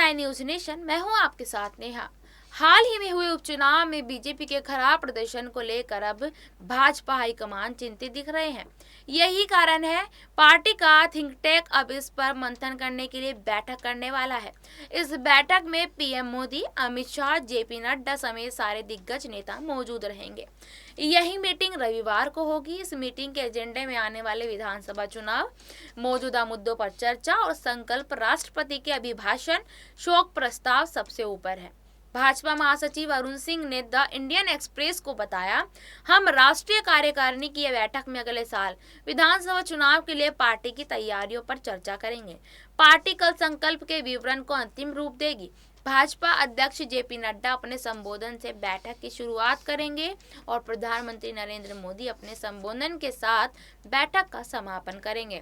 9 news nation, मैं हूं आपके साथ नेहा। हाल ही में हुए उपचुनाव में बीजेपी के खराब प्रदर्शन को लेकर अब भाजपा हाईकमान चिंतित दिख रहे हैं। यही कारण है पार्टी का थिंक टैंक अब इस पर मंथन करने के लिए बैठक करने वाला है। इस बैठक में पीएम मोदी, अमित शाह, जेपी नड्डा समेत सारे दिग्गज नेता मौजूद रहेंगे। यही मीटिंग रविवार को होगी। इस मीटिंग के एजेंडे में आने वाले विधानसभा चुनाव, मौजूदा मुद्दों पर चर्चा और संकल्प, राष्ट्रपति के अभिभाषण, शोक प्रस्ताव सबसे ऊपर है। भाजपा महासचिव अरुण सिंह ने द इंडियन एक्सप्रेस को बताया, हम राष्ट्रीय कार्यकारिणी की बैठक में अगले साल विधानसभा चुनाव के लिए पार्टी की तैयारियों पर चर्चा करेंगे। पार्टी कल संकल्प के विवरण को अंतिम रूप देगी। भाजपा अध्यक्ष जेपी नड्डा अपने संबोधन से बैठक की शुरुआत करेंगे और प्रधानमंत्री नरेंद्र मोदी अपने संबोधन के साथ बैठक का समापन करेंगे।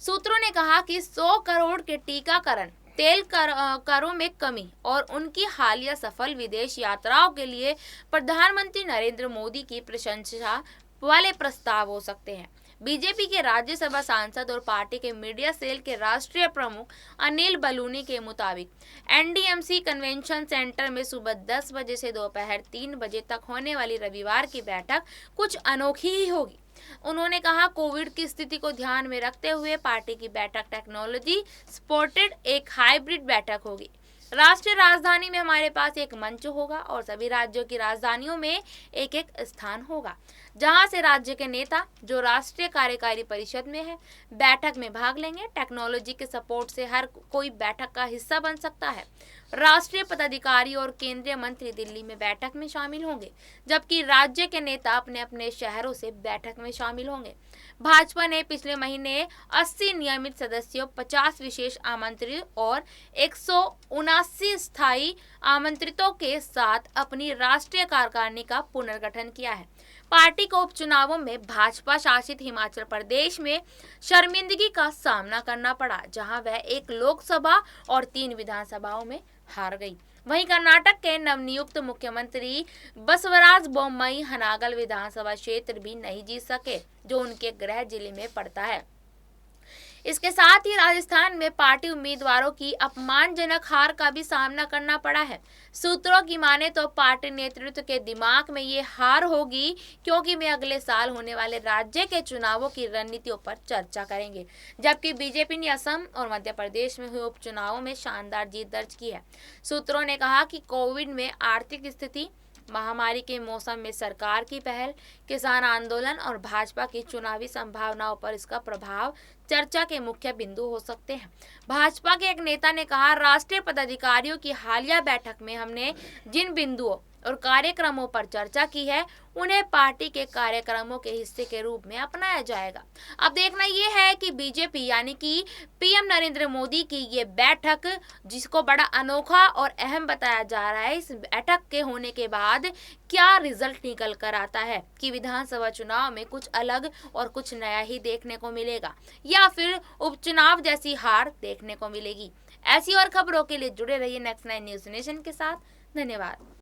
सूत्रों ने कहा कि 100 करोड़ के टीकाकरण, तेल करों में कमी और उनकी हालिया सफल विदेश यात्राओं के लिए प्रधानमंत्री नरेंद्र मोदी की प्रशंसा वाले प्रस्ताव हो सकते हैं। बीजेपी के राज्यसभा सांसद और पार्टी के मीडिया सेल के राष्ट्रीय प्रमुख अनिल बलूनी के मुताबिक एनडीएमसी कन्वेंशन सेंटर में सुबह 10 बजे से दोपहर 3 बजे तक होने वाली रविवार की बैठक कुछ अनोखी ही होगी। उन्होंने कहा, कोविड की स्थिति को ध्यान में रखते हुए पार्टी की बैठक टेक्नोलॉजी सपोर्टेड एक हाइब्रिड बैठक होगी। राष्ट्रीय राजधानी में हमारे पास एक मंच होगा और सभी राज्यों की राजधानियों में एक एक स्थान होगा, जहां से राज्य के नेता जो राष्ट्रीय कार्यकारी परिषद में है बैठक में भाग लेंगे। टेक्नोलॉजी के सपोर्ट से हर कोई बैठक का हिस्सा बन सकता है। राष्ट्रीय पदाधिकारी और केंद्रीय मंत्री दिल्ली में बैठक में शामिल होंगे, जबकि राज्य के नेता अपने अपने शहरों से बैठक में शामिल होंगे। भाजपा ने पिछले महीने 80 नियमित सदस्यों, 50 विशेष आमंत्रित और 179 स्थायी आमंत्रितों के साथ अपनी राष्ट्रीय कार्यकारिणी का पुनर्गठन किया है। पार्टी को उपचुनावों में भाजपा शासित हिमाचल प्रदेश में शर्मिंदगी का सामना करना पड़ा, जहां वह एक लोकसभा और 3 विधानसभाओं में हार गई। वहीं कर्नाटक के नवनियुक्त मुख्यमंत्री बसवराज बोम्मई हनागल विधानसभा क्षेत्र भी नहीं जीत सके, जो उनके गृह जिले में पड़ता है। इसके साथ ही राजस्थान में पार्टी उम्मीदवारों की अपमानजनक हार का भी सामना करना पड़ा है। सूत्रों की माने तो पार्टी नेतृत्व के दिमाग में ये हार होगी, क्योंकि वे अगले साल होने वाले राज्य के चुनावों की रणनीतियों पर चर्चा करेंगे। जबकि बीजेपी ने असम और मध्य प्रदेश में हुए उपचुनावों में शानदार जीत दर्ज की है। सूत्रों ने कहा कि कोविड में आर्थिक स्थिति, महामारी के मौसम में सरकार की पहल, किसान आंदोलन और भाजपा की चुनावी संभावनाओं पर इसका प्रभाव चर्चा के मुख्य बिंदु हो सकते हैं। भाजपा के एक नेता ने कहा, राष्ट्रीय पदाधिकारियों की हालिया बैठक में हमने जिन बिंदुओं और कार्यक्रमों पर चर्चा की है, उन्हें पार्टी के कार्यक्रमों के हिस्से के रूप में अपनाया जाएगा। अब देखना यह है कि बीजेपी यानी कि पीएम नरेंद्र मोदी की ये बैठक, जिसको बड़ा अनोखा और अहम बताया जा रहा है, इस बैठक के होने के बाद क्या रिजल्ट निकल कर आता है कि विधानसभा चुनाव में कुछ अलग और कुछ नया ही देखने को मिलेगा या फिर उपचुनाव जैसी हार देखने को मिलेगी। ऐसी और खबरों के लिए जुड़े रहिए नेक्स्ट 9 न्यूज नेशन के साथ। धन्यवाद।